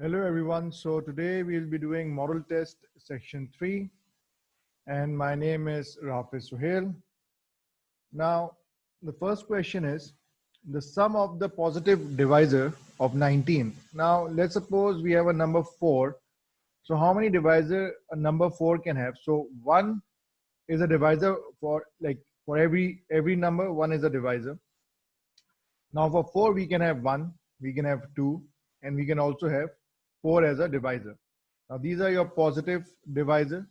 Hello everyone. So today we'll be doing model test section 3 and my name is Rafay Sohail. Now the first question is the sum of the positive divisor of 19. Now let's suppose we have a number 4. So how many divisor a number 4 can have? So 1 is a divisor for every number, 1 is a divisor. Now for 4 we can have 1, we can have 2, and we can also have 4 as a divisor. Now these are your positive divisor,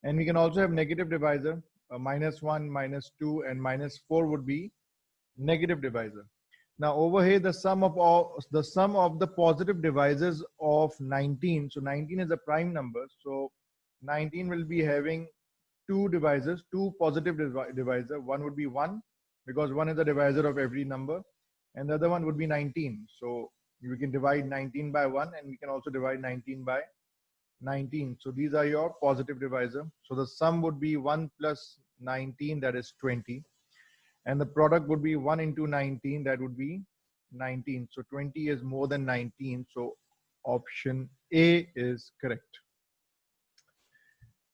and we can also have negative divisor. -1, -2, and -4 would be negative divisor. Now over here the sum of the positive divisors of 19. So 19 is a prime number. So 19 will be having two divisors, two positive divisor. One would be 1 because 1 is the divisor of every number, and the other one would be 19. So we can divide 19 by 1, and we can also divide 19 by 19. So these are your positive divisor. So the sum would be 1 plus 19, that is 20. And the product would be 1 into 19, that would be 19. So 20 is more than 19. So option A is correct.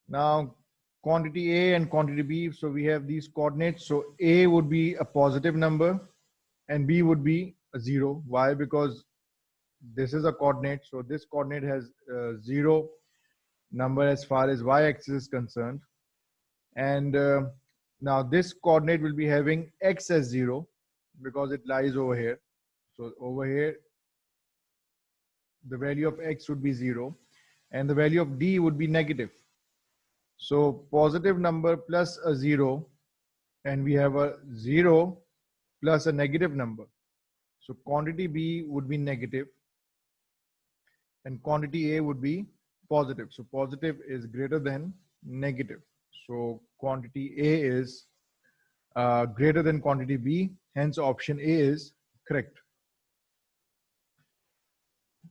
Now quantity A and quantity B. So we have these coordinates. So A would be a positive number and B would be a 0. Why? Because this is a coordinate. So this coordinate has 0 number as far as y-axis is concerned. And now this coordinate will be having x as 0 because it lies over here. So over here, the value of x would be 0 and the value of d would be negative. So positive number plus a 0, and we have a 0 plus a negative number. So quantity B would be negative and quantity A would be positive. So positive is greater than negative. So quantity A is greater than quantity B. Hence option A is correct.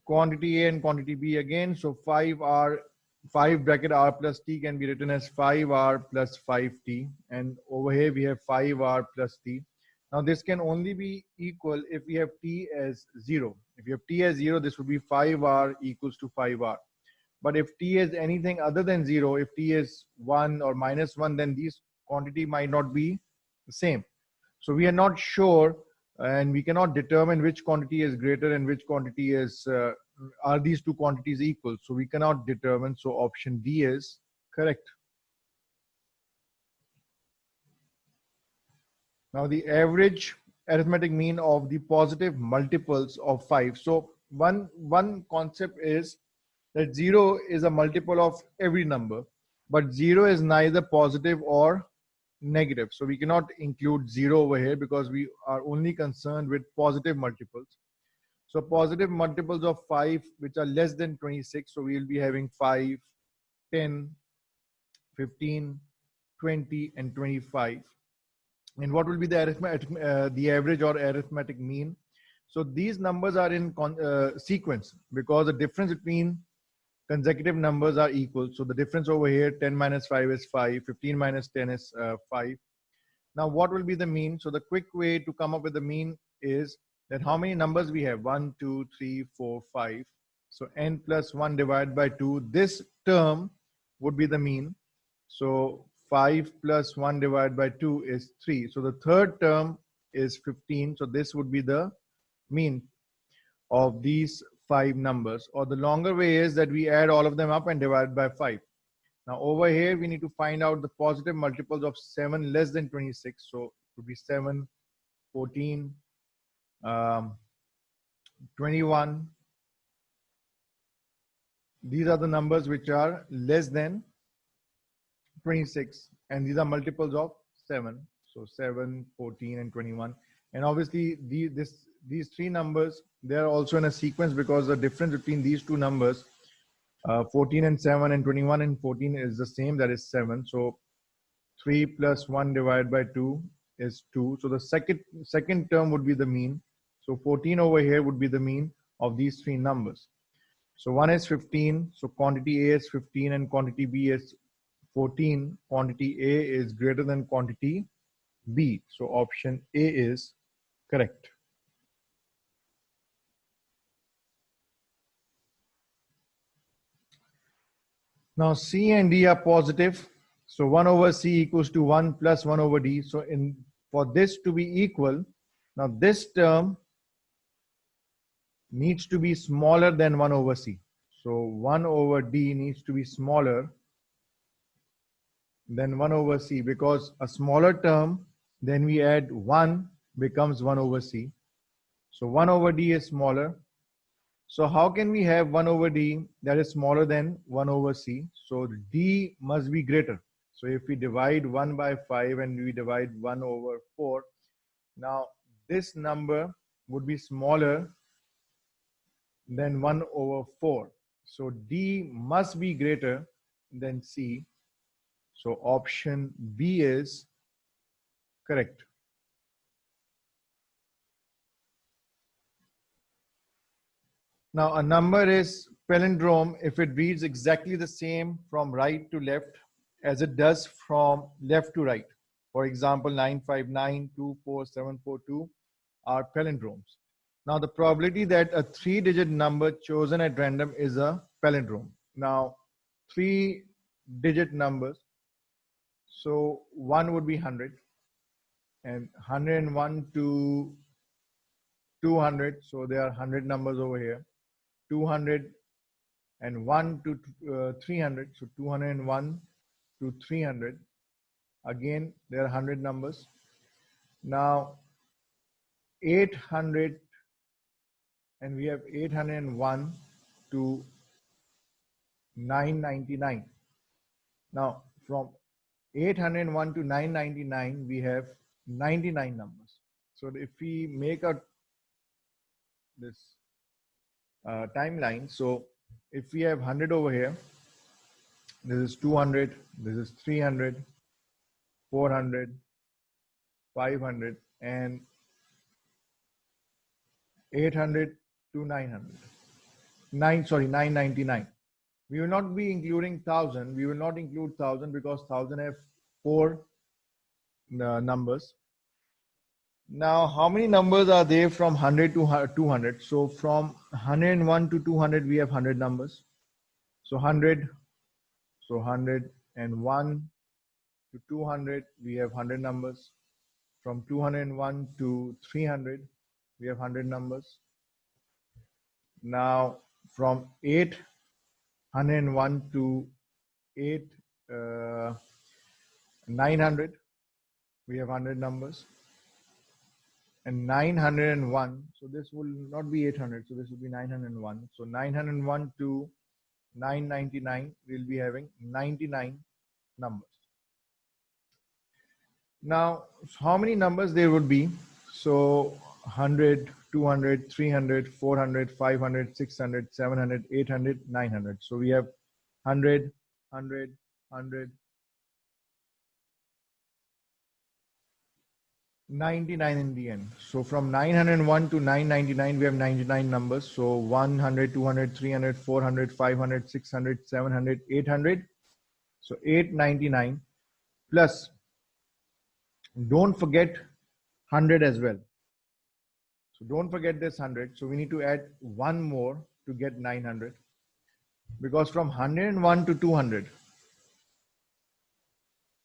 Quantity A and quantity B again. So 5 bracket R plus T can be written as 5R plus 5T. And over here we have 5R plus T. Now this can only be equal if we have T as 0. If you have T as 0, this would be 5R equals to 5R. But if T is anything other than 0, if T is 1 or -1, then these quantity might not be the same. So we are not sure and we cannot determine which quantity is greater and which quantity is, are these two quantities equal? So we cannot determine. So option D is correct. Now the average arithmetic mean of the positive multiples of 5. So one concept is that 0 is a multiple of every number, but 0 is neither positive or negative. So we cannot include 0 over here because we are only concerned with positive multiples. So positive multiples of 5 which are less than 26. So we will be having 5, 10, 15, 20, and 25. And what will be the average or arithmetic mean? So these numbers are in sequence because the difference between consecutive numbers are equal. So the difference over here, 10 minus 5 is 5, 15 minus 10 is 5. Now what will be the mean? So the quick way to come up with the mean is that how many numbers we have? 1, 2, 3, 4, 5. So n plus 1 divided by 2. This term would be the mean. So 5 plus 1 divided by 2 is 3. So the third term is 15. So this would be the mean of these 5 numbers. Or the longer way is that we add all of them up and divide by 5. Now over here we need to find out the positive multiples of 7 less than 26. So it would be 7, 14, 21. These are the numbers which are less than 26, and these are multiples of 7. So 7, 14, and 21. And obviously these three numbers, they are also in a sequence because the difference between these two numbers, 14 and 7 and 21 and 14 is the same, that is 7. So 3 plus 1 divided by 2 is 2. So the second term would be the mean. So 14 over here would be the mean of these three numbers. So one is 15. So quantity A is 15 and quantity B is 14. Quantity A is greater than quantity B. So option A is correct. Now C and D are positive. So 1 over C equals to 1 plus 1 over D. So for this to be equal, now this term needs to be smaller than 1 over C. So 1 over D needs to be smaller than 1 over C, because a smaller term, then we add 1 becomes 1 over C. So 1 over D is smaller. So how can we have 1 over D that is smaller than 1 over C? So D must be greater. So if we divide 1 by 5 and we divide 1 over 4, now this number would be smaller than 1 over 4. So D must be greater than C. So option B is correct. Now a number is palindrome if it reads exactly the same from right to left as it does from left to right. For example, 959, 24742 are palindromes. Now the probability that a 3-digit number chosen at random is a palindrome. Now 3-digit numbers, so 1 would be 100 and 101 to 200, so there are 100 numbers over here. 200 and 1 to 300, so 201 to 300, again there are 100 numbers. Now 800, and we have 801 to 999. Now from 801 to 999 we have 99 numbers. So if we make a this timeline, so if we have 100 over here, this is 200, this is 300, 400, 500, and 800 to 999. We will not be including 1000. We will not include 1000 because 1000 have 4 numbers. Now, how many numbers are there from 100 to 200? So from 101 to 200, we have 100 numbers. So 100, so 101 to 200, we have 100 numbers. From 201 to 300, we have 100 numbers. Now from 801 to 900, we have 100 numbers. And 901, so this will not be 800, so this will be 901. So 901 to 999, we'll be having 99 numbers. Now, how many numbers there would be? So 100, 200, 300, 400, 500, 600, 700, 800, 900. So we have 100, 100, 100, 99 in the end. So from 901 to 999, we have 99 numbers. So 100, 200, 300, 400, 500, 600, 700, 800. So 899 plus, don't forget 100 as well. So don't forget this 100. So we need to add one more to get 900. Because from 101 to 200,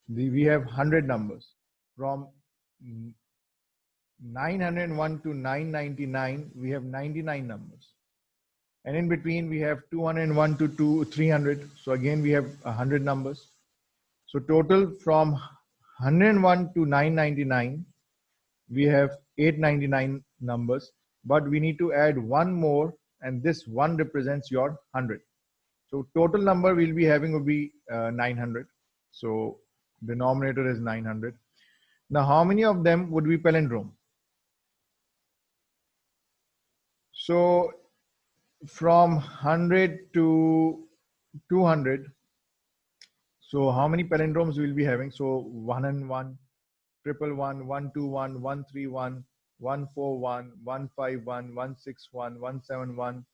we have 100 numbers. From 901 to 999, we have 99 numbers. And in between, we have 201 to 300. So again, we have 100 numbers. So total from 101 to 999, we have 899 numbers. But we need to add one more, and this one represents your 100. So total number we'll be having will be 900. So denominator is 900. Now, how many of them would be palindrome? So from 100 to 200, so how many palindromes we'll be having? So 1 and 1, 111, 121, 131, 141, 151, 161, 171,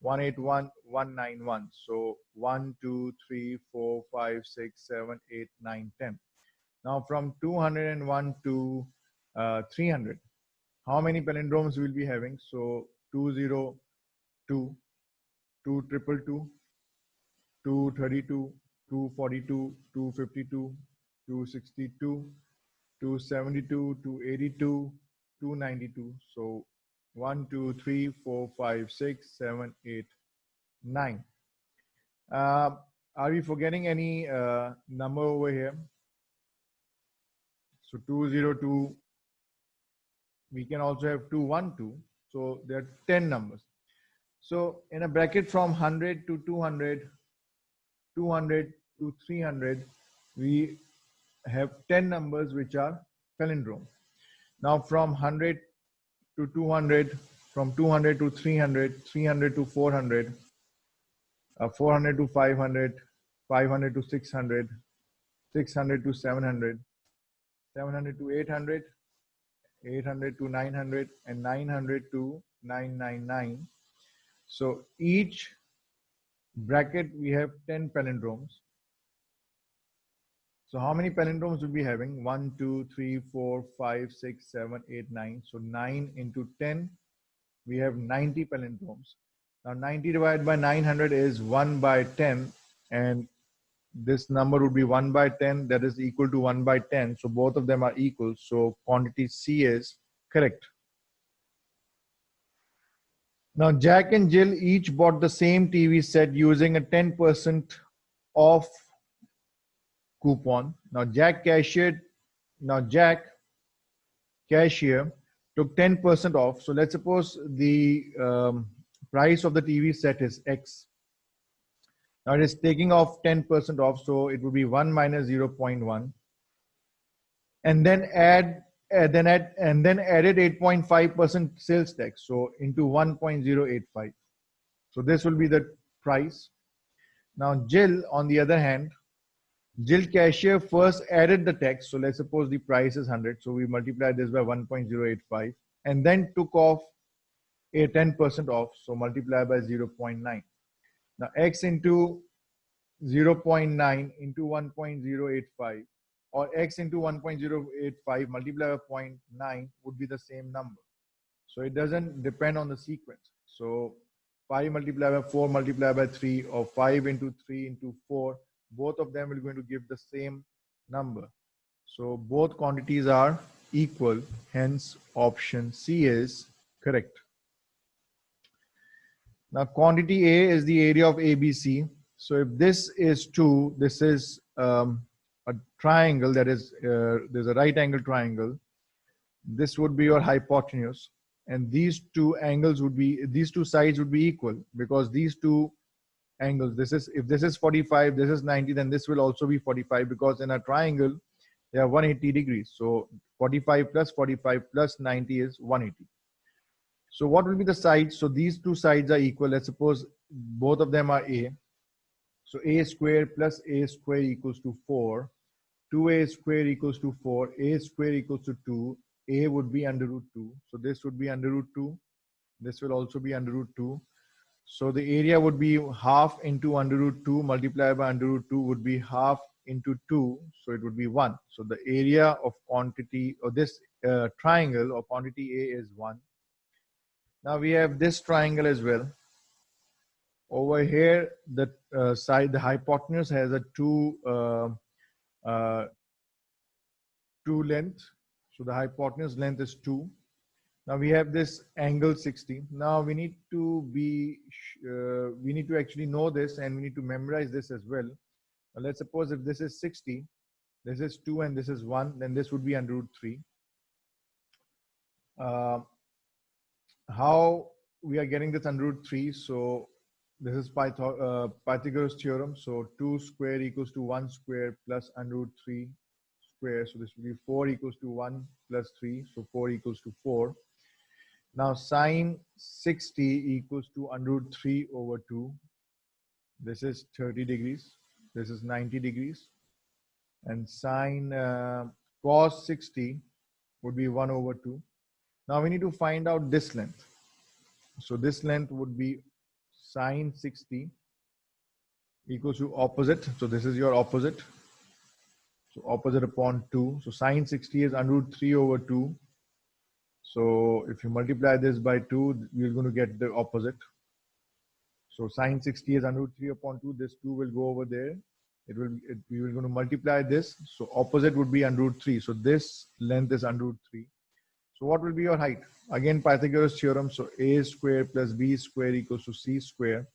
181, 191. So 1, 2, 3, 4, 5, 6, 7, 8, 9, 10. Now from 201 to 300, how many palindromes we'll be having? So 202, 2222, 232, 242, 252, 262, 272, 282, 292. So 1, 2, 3, 4, 5, 6, 7, 8, 9. Are we forgetting any number over here? So 202, we can also have 212. So there are 10 numbers. So in a bracket from 100 to 200, 200 to 300, we have 10 numbers which are palindrome. Now from 100 to 200, from 200 to 300, 300 to 400, 400 to 500, 500 to 600, 600 to 700, 700 to 800, 800 to 900, and 900 to 999. So each bracket we have 10 palindromes. So how many palindromes will be having? 1, 2, 3, 4, 5, 6, 7, 8, 9. So 9 into 10, we have 90 palindromes. Now 90 divided by 900 is 1 by 10, and this number would be 1 by 10, that is equal to 1 by 10. So both of them are equal. So quantity C is correct. Now Jack and Jill each bought the same TV set using a 10% off coupon. Now Jack cashier took 10% off. So let's suppose the price of the TV set is X. Now it is taking off 10% off, so it would be 1 minus 0.1, and then added 8.5% sales tax, so into 1.085. So this will be the price. Now Jill, on the other hand, Jill cashier first added the tax. So let's suppose the price is 100. So we multiply this by 1.085 and then took off a 10% off. So multiply by 0.9. Now X into 0.9 into 1.085, or X into 1.085 multiplied by 0.9 would be the same number. So it doesn't depend on the sequence. So 5 multiplied by 4 multiplied by 3, or 5 into 3 into 4, both of them are going to give the same number. So both quantities are equal, hence option C is correct. Now quantity A is the area of ABC. So if this is 2, this is a triangle, that is, there's a right angle triangle. This would be your hypotenuse, and these two angles would be, these two sides would be equal, because these two angles, this is, if this is 45, this is 90, then this will also be 45, because in a triangle they are 180 degrees. So 45 plus 45 plus 90 is 180. So what will be the sides? So these two sides are equal. Let's suppose both of them are A. So A square plus A square equals to 4. 2A square equals to 4. A square equals to 2. A would be under root 2. So this would be under root 2. This will also be under root 2. So the area would be half into under root 2 multiplied by under root 2 would be half into 2. So it would be 1. So the area of quantity, or this triangle or quantity A is 1. Now we have this triangle as well. Over here, the side, the hypotenuse has a 2 length. So the hypotenuse length is 2. Now we have this angle 60. Now we need to be, we need to actually know this, and we need to memorize this as well. Now let's suppose if this is 60, this is 2 and this is 1, then this would be under root 3. How we are getting this under root 3? So this is Pythagoras theorem. So 2 square equals to 1 square plus under root 3 square. So this will be 4 equals to 1 plus 3. So 4 equals to 4. Now sine 60 equals to under root 3 over 2. This is 30 degrees. This is 90 degrees. And sine cos 60 would be 1 over 2. Now we need to find out this length. So this length would be sine 60 equals to opposite. So this is your opposite. So opposite upon 2. So sine 60 is under root 3 over 2. So if you multiply this by 2, you're going to get the opposite. So sine 60 is under root 3 upon 2. This 2 will go over there. we will going to multiply this. So opposite would be under root 3. So this length is under root 3. So what will be your height? Again, Pythagoras theorem. So a square plus b square equals to c square.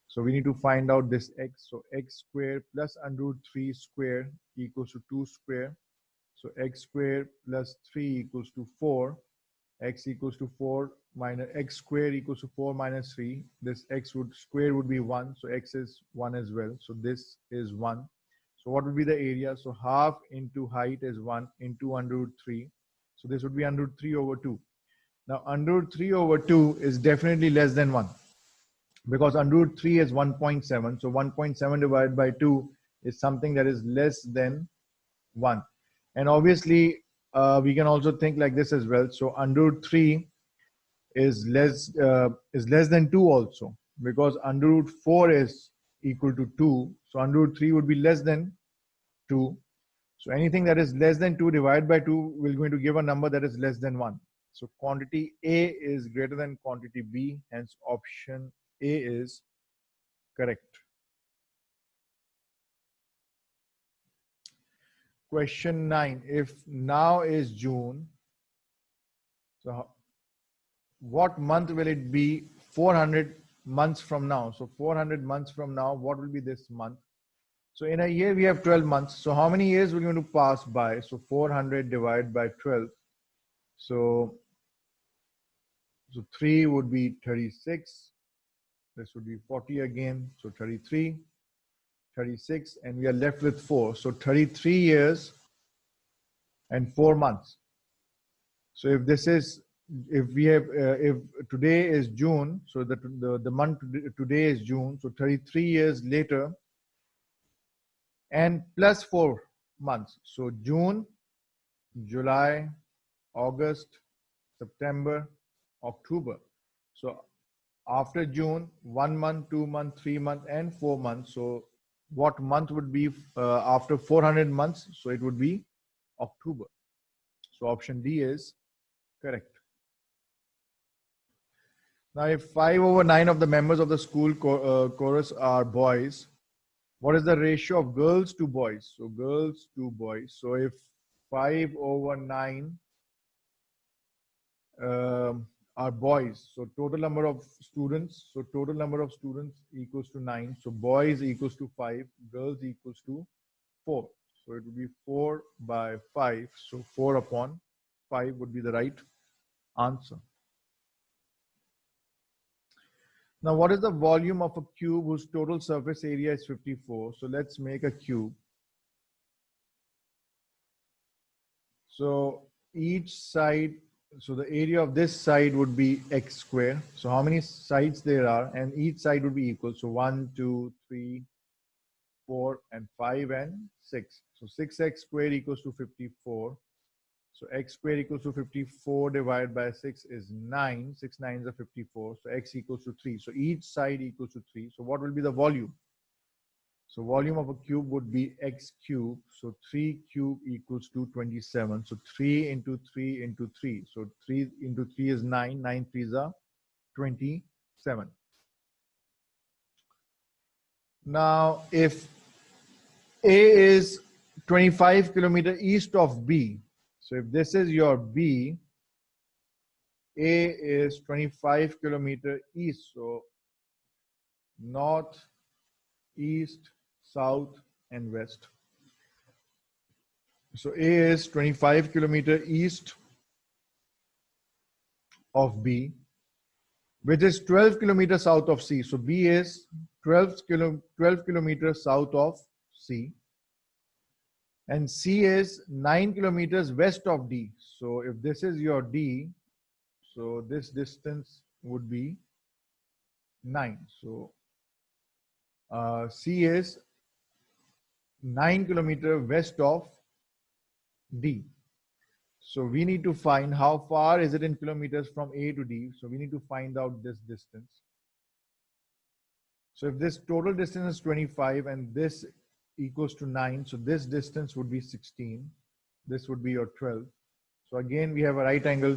So we need to find out this x. So x square plus under root 3 square equals to 2 square. So x square plus 3 equals to 4. X equals to 4 minus x square equals to 4 minus 3. This x would square would be 1. So x is 1 as well. So this is 1. So what would be the area? So half into height is 1 into under root 3. So this would be under root 3 over 2. Now under root 3 over 2 is definitely less than 1 because under root 3 is 1.7. So 1.7 divided by 2 is something that is less than 1. And obviously, we can also think like this as well. So under root 3 is less than 2 also, because under root 4 is equal to 2. So under root 3 would be less than 2. So anything that is less than 2 divided by 2 will going to give a number that is less than 1. So quantity A is greater than quantity B, hence option A is correct. Question 9. If now is June, so what month will it be 400 months from now? So 400 months from now, what will be this month? So in a year, we have 12 months. So how many years we're going to pass by? So 400 divided by 12. So 3 would be 36. This would be 40 again. So 33, 36, and we are left with 4. So 33 years and 4 months. So if this is, if we have, if today is June, so the month today is June, so 33 years later and plus 4 months. So June, July, August, September, October. So after June, 1 month, 2 months, 3 months, and 4 months. So what month would be after 400 months? So it would be October. So option D is correct. Now, if 5 over 9 of the members of the school chorus are boys, what is the ratio of girls to boys? So girls to boys. So if 5 over 9 are boys, so total number of students. So total number of students equals to 9. So boys equals to 5, girls equals to 4. So it would be 4 by 5. So 4 upon 5 would be the right answer. Now, what is the volume of a cube whose total surface area is 54? So let's make a cube. So each side, so the area of this side would be x square. So how many sides there are, and each side would be equal. So 1, 2, 3, 4, and 5, and 6. So 6x squared equals to 54. So x squared equals to 54 divided by 6 is 9. 6 9s are 54. So x equals to 3. So each side equals to 3. So what will be the volume? So volume of a cube would be x cube. So 3 cube equals to 27. So 3 into 3 into 3. So 3 into 3 is 9. 9 3s are 27. Now, if A is 25 kilometer east of B, so if this is your B, A is 25 kilometer east. So north, east, south, and west. So A is 25 kilometer east of B, which is 12 kilometers south of C. So B is 12 kilometers south of C. And C is 9 kilometers west of D. So if this is your D, so this distance would be 9. So C is 9 kilometers west of D. So we need to find how far is it in kilometers from A to D. So we need to find out this distance. So if this total distance is 25 and this equals to 9, so this distance would be 16. This would be your 12. So again, we have a right angle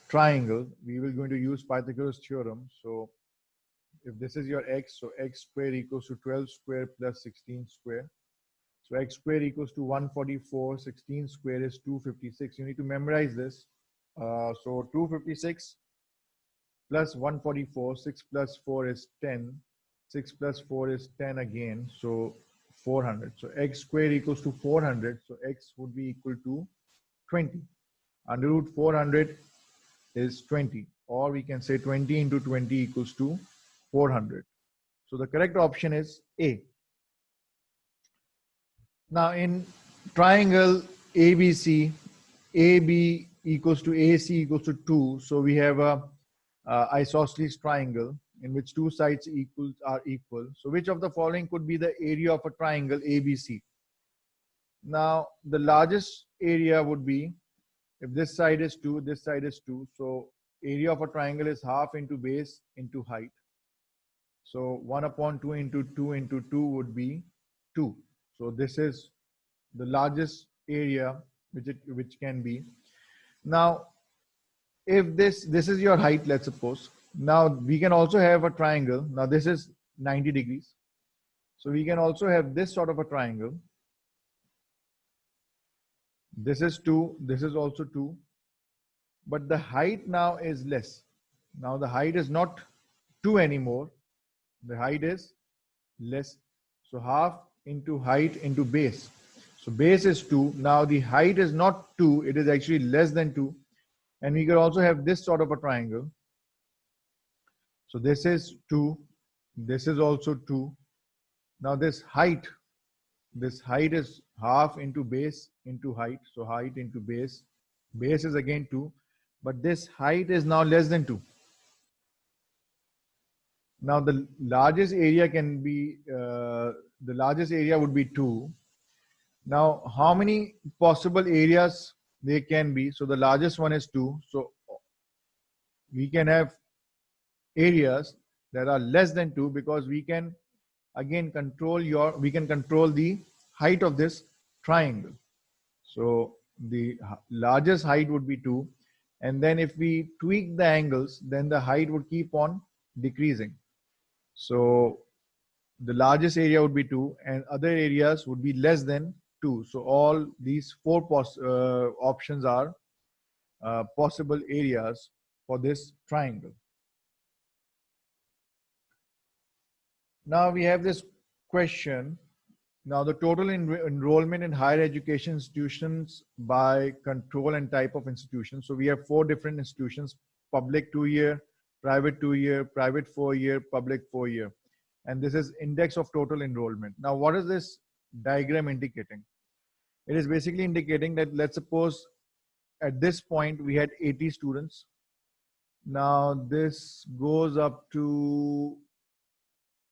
triangle. We will going to use Pythagoras theorem. So if this is your x, so x square equals to 12 square plus 16 square. So x square equals to 144, 16 square is 256. You need to memorize this. So 256 plus 144, 6 plus 4 is 10, 6 plus 4 is 10 again, so 400. So x square equals to 400, so x would be equal to 20. Under root 400 is 20, or we can say 20 into 20 equals to 400. So the correct option is A. Now in triangle ABC, AB equals to AC equals to 2. So we have a isosceles triangle in which two sides are equal. So which of the following could be the area of a triangle ABC? Now the largest area would be, if this side is 2, this side is 2. So area of a triangle is half into base into height. So 1 upon 2 into 2 into 2 would be 2. So this is the largest area which can be. Now if this is your height, let's suppose. Now we can also have a triangle. Now this is 90 degrees. So we can also have this sort of a triangle. This is 2, this is also 2. But the height now is less. Now the height is not 2 anymore. The height is less. So half into height into base. So base is 2. Now the height is not 2, it is actually less than 2. And we could also have this sort of a triangle. So this is 2, this is also 2. Now this height is half into base into height. So height into base. Base is again 2. But this height is now less than 2. Now the largest area can be, the largest area would be 2. Now how many possible areas there can be? So the largest one is 2. So we can have areas that are less than 2 because we can again control the height of this triangle. So the largest height would be 2, and then if we tweak the angles, then the height would keep on decreasing. So the largest area would be 2 and other areas would be less than 2. So all these four options are possible areas for this triangle. Now we have this question. Now the total enrollment in higher education institutions by control and type of institutions. So we have 4 different institutions: public 2-year, private 2-year, private 4-year, public 4-year. And this is index of total enrollment. Now what is this diagram indicating? It is basically indicating that, let's suppose at this point we had 80 students. Now this goes up to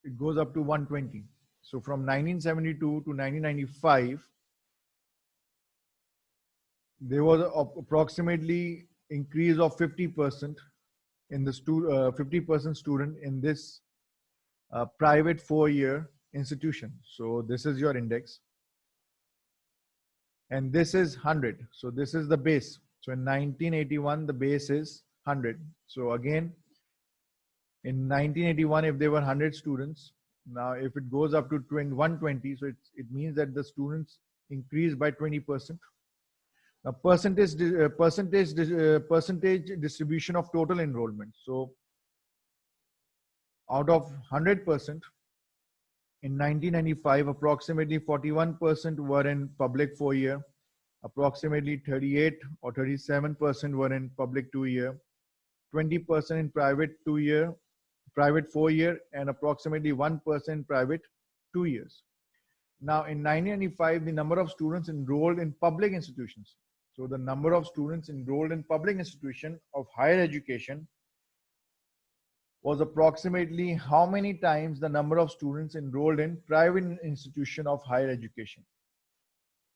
120. So from 1972 to 1995, there was approximately increase of 50% in the 50% student in this private 4-year institution. So this is your index, and this is 100. So this is the base. So in 1981, the base is 100. So again, in 1981, if there were 100 students, now if it goes up to 120, so it means that the students increase by 20%. Now percentage distribution of total enrollment. So out of 100%, in 1995, approximately 41% were in public 4-year, approximately 38 or 37% were in public 2-year, 20% in private 2-year, private 4-year, and approximately 1% private 2 years. Now in 1995, the number of students enrolled in public institutions. So the number of students enrolled in public institution of higher education was approximately how many times the number of students enrolled in private institution of higher education.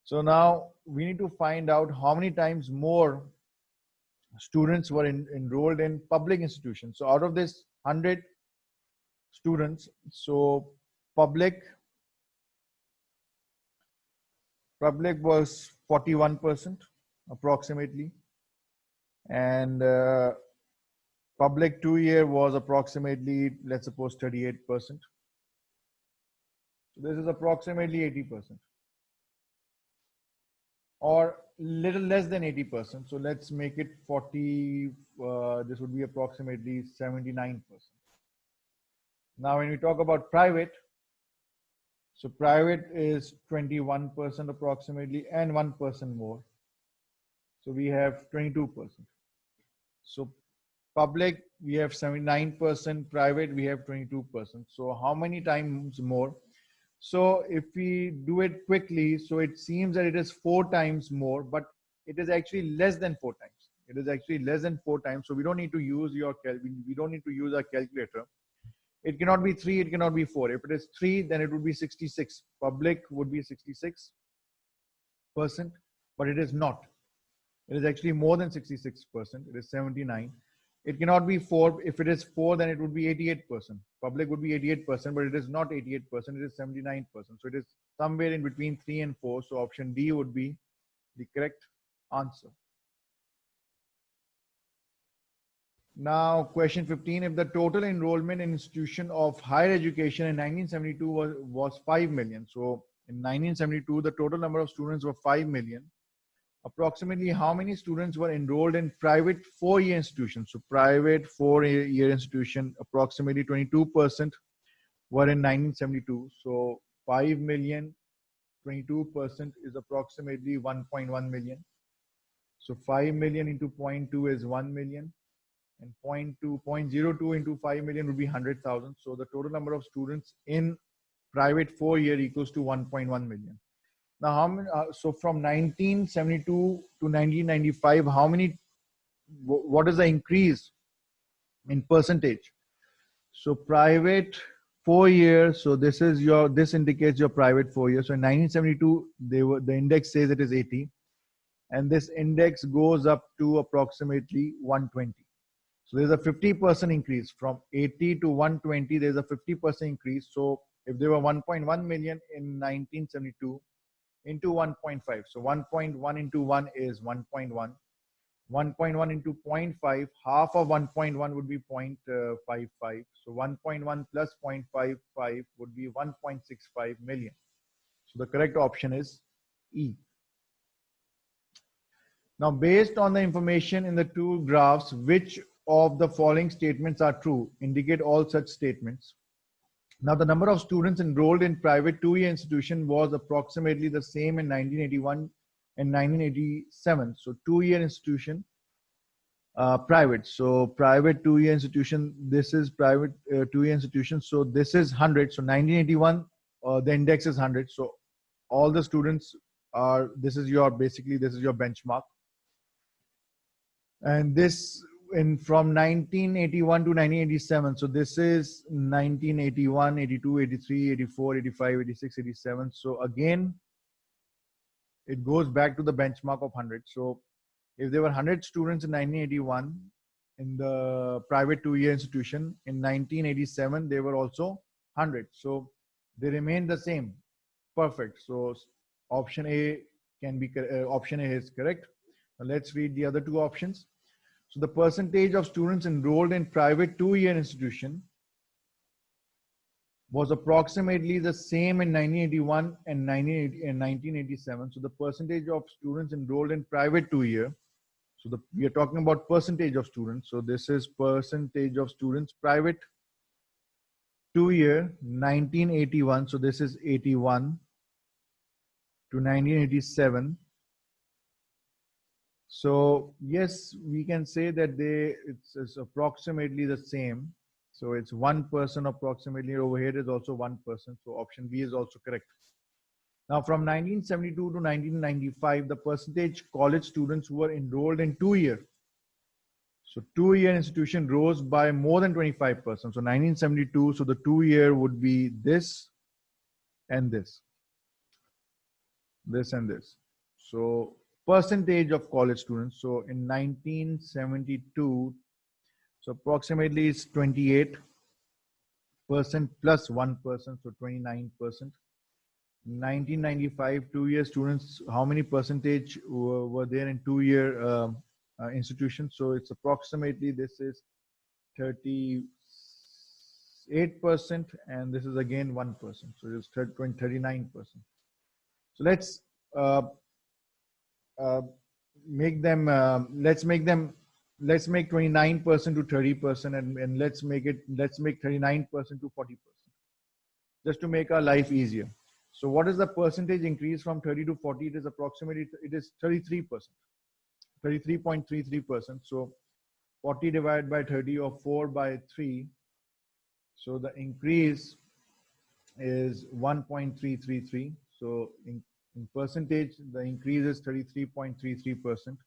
So now we need to find out how many times more students were enrolled in public institutions. So out of this 100 students, so public was 41% approximately, and public 2-year was approximately, let's suppose, 38%. So this is approximately 80%. or little less than 80%. So let's make it 40. This would be approximately 79%. Now, when we talk about private, so private is 21% approximately, and 1% more. So we have 22%. So public, we have 79%, private, we have 22%. So how many times more? So if we do it quickly, so it seems that it is 4 times more, but it is actually less than 4 times. It is actually less than 4 times. So we don't need to use we don't need to use our calculator. It cannot be 3, it cannot be 4. If it is 3, then it would be 66. Public would be 66%, but it is not. It is actually more than 66%. It is 79. It cannot be 4. If it is 4, then it would be 88%. Public would be 88%, but it is not 88%. It is 79%. So it is somewhere in between 3 and 4. So option D would be the correct answer. Now, question 15. If the total enrollment in institution of higher education in 1972 was 5 million. So in 1972, the total number of students were 5 million. Approximately how many students were enrolled in private 4-year institutions? So private 4-year institution, approximately 22% were in 1972. So 5 million, 22% is approximately 1.1 million. So 5 million into 0.2 is 1 million. And 0.02 into 5 million would be 100,000. So the total number of students in private 4-year equals to 1.1 million. Now, how many? So from 1972 to 1995, how many? What is the increase in percentage? So private 4 years. So this indicates your private 4 years. So in 1972, the index says it is 80, and this index goes up to approximately 120. So there's a 50% increase from 80 to 120. There's a 50% increase. So if there were 1.1 million in 1972. Into 1.5. So 1.1 into 1 is 1.1. 1.1 into 0.5, half of 1.1 would be 0.55. So 1.1 plus 0.55 would be 1.65 million. So the correct option is E. Now, based on the information in the two graphs, which of the following statements are true? Indicate all such statements. Now, the number of students enrolled in private 2-year institution was approximately the same in 1981 and 1987. So 2-year institution, private. So private 2-year institution, this is private 2-year institution. So this is 100. So 1981, the index is 100. So all the students are, this is your benchmark. And this from 1981 to 1987. So this is 1981, 82, 83, 84, 85, 86, 87. So again, it goes back to the benchmark of 100. So if there were 100 students in 1981 in the private 2-year institution, in 1987, they were also 100. So they remain the same. Perfect. So option A option A is correct. Now let's read the other two options. So the percentage of students enrolled in private 2-year institution was approximately the same in 1981 and 1987. So the percentage of students enrolled in private 2-year. So we are talking about percentage of students. So this is percentage of students private 2-year 1981. So this is 81 to 1987. So yes, we can say that it's approximately the same. So it's 1% approximately. Over here is also 1%. So option B is also correct. Now from 1972 to 1995, the percentage college students who were enrolled in 2-year. So 2-year institution rose by more than 25%. So 1972, so the 2-year would be this and this. This and this. So percentage of college students. So in 1972, so approximately it's 28% plus 1%, so 29%. 1995, 2-year students, how many percentage were there in 2-year institutions? So it's approximately, this is 38%, and this is again 1%. So it's 39%. So let's uh, make them let's make 29% to 30%, and let's make 39% to 40%, just to make our life easier. So what is the percentage increase from 30 to 40? It is approximately, it is 33%, 33.33%. So 40 divided by 30, or 4 by 3. So the increase is 1.333. So in percentage, the increase is 33.33%.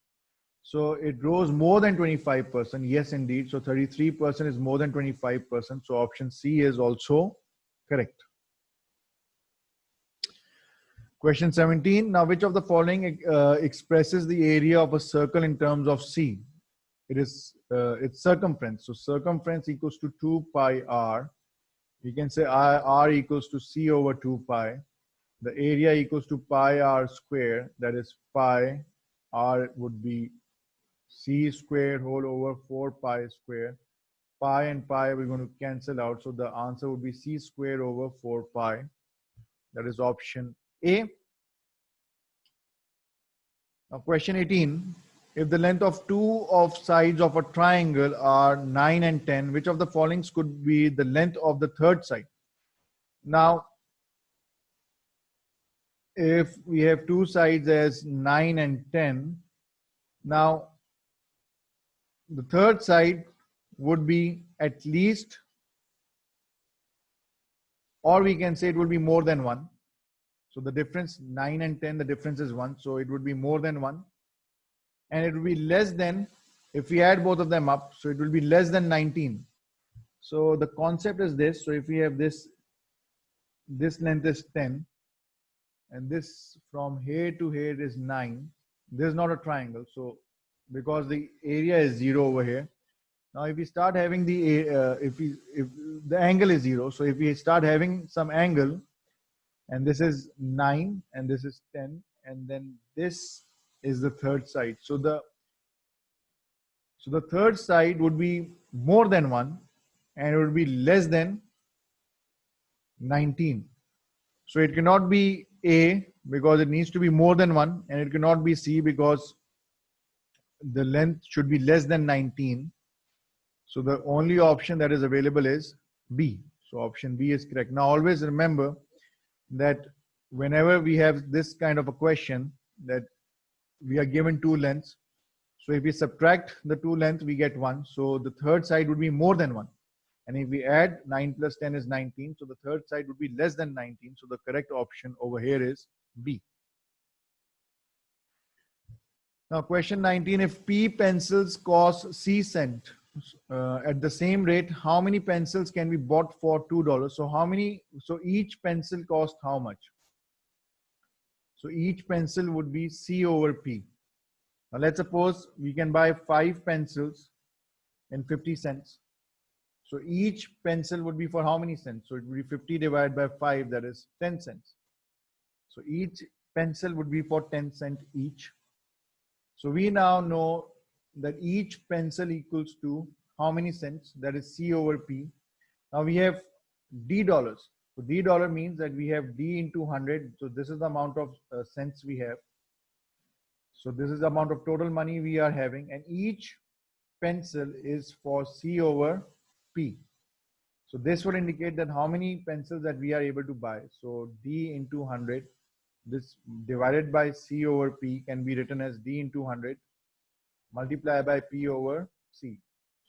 So it rose more than 25%. Yes, indeed. So 33% is more than 25%. So option C is also correct. Question 17. Now, which of the following expresses the area of a circle in terms of C? It is its circumference. So circumference equals to 2 pi r. You can say r equals to C over 2 pi. The area equals to pi r square. That is pi r would be C square whole over 4 pi square. Pi and pi we're going to cancel out. So the answer would be C square over 4 pi. That is option A. Now question 18. If the length of two of sides of a triangle are 9 and 10, which of the following could be the length of the third side? Now, if we have two sides as 9 and 10, now the third side would be at least, or we can say it will be more than 1. So the difference, 9 and 10, the difference is 1. So it would be more than 1. And it will be less than, if we add both of them up, so it will be less than 19. So the concept is this. So if we have this length is 10, and this from here to here is 9. This is not a triangle. So because the area is 0 over here. Now if we start having the, if the angle is 0, so if we start having some angle, and this is 9, and this is 10, and then this is the third side. So the third side would be more than 1, and it would be less than 19. So it cannot be A because it needs to be more than 1, and it cannot be C because the length should be less than 19. So the only option that is available is B. So option B is correct. Now always remember that whenever we have this kind of a question, that we are given two lengths. So if we subtract the two lengths, we get 1. So the third side would be more than 1. And if we add 9 plus 10 is 19. So the third side would be less than 19. So the correct option over here is B. Now question 19, if P pencils cost C cent at the same rate, how many pencils can be bought for $2? So each pencil cost how much? So each pencil would be C over P. Now let's suppose we can buy 5 pencils in 50 cents. So each pencil would be for how many cents? So it would be 50 divided by 5, that is 10 cents. So each pencil would be for 10 cents each. So we now know that each pencil equals to how many cents? That is C over P. Now we have D dollars. So D dollar means that we have D into 100. So this is the amount of cents we have. So this is the amount of total money we are having, and each pencil is for C over P. So this would indicate that how many pencils that we are able to buy. So D into 100, this divided by C over P can be written as D into 100 multiplied by P over C.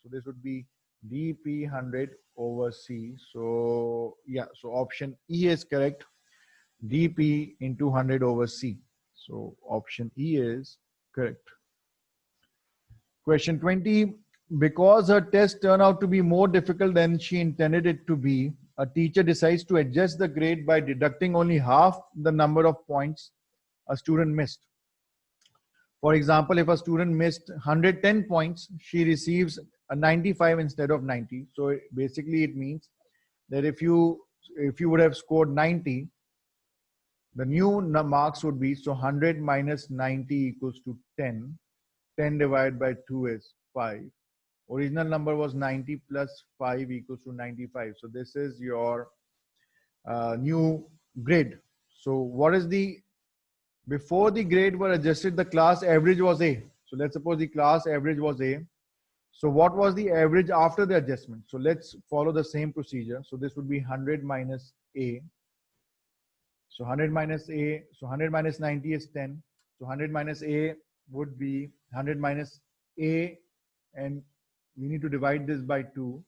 So this would be dP 100 over C. So yeah, so option E is correct. dP into 100 over C. So option E is correct. Question 20. Because her test turned out to be more difficult than she intended it to be, a teacher decides to adjust the grade by deducting only half the number of points a student missed. For example, if a student missed 110 points, she receives a 95 instead of 90. So basically it means that if you would have scored 90, the new marks would be, so 100 minus 90 equals to 10. 10 divided by 2 is 5. Original number was 90 plus 5 equals to 95. So this is your new grade. So what is the Before the grade were adjusted, the class average was A. So let's suppose the class average was A. So what was the average after the adjustment? So let's follow the same procedure. So this would be 100 minus A. So 100 minus A, so 100 minus 90 is 10. So 100 minus A would be 100 minus A, and we need to divide this by 2.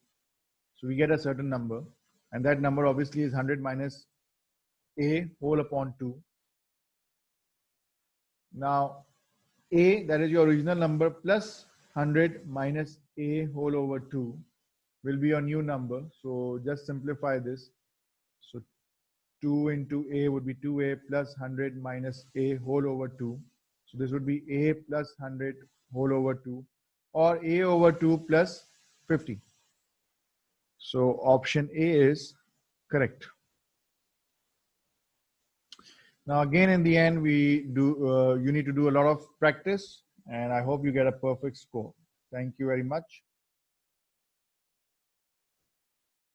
So we get a certain number, and that number obviously is 100 minus A whole upon 2. Now A, that is your original number, plus 100 minus A whole over 2 will be your new number. So just simplify this. So 2 into A would be 2A plus 100 minus A whole over 2. So this would be A plus 100 whole over 2, or A over 2 plus 50. So option A is correct. Now again, in the end, you need to do a lot of practice, and I hope you get a perfect score. Thank you very much.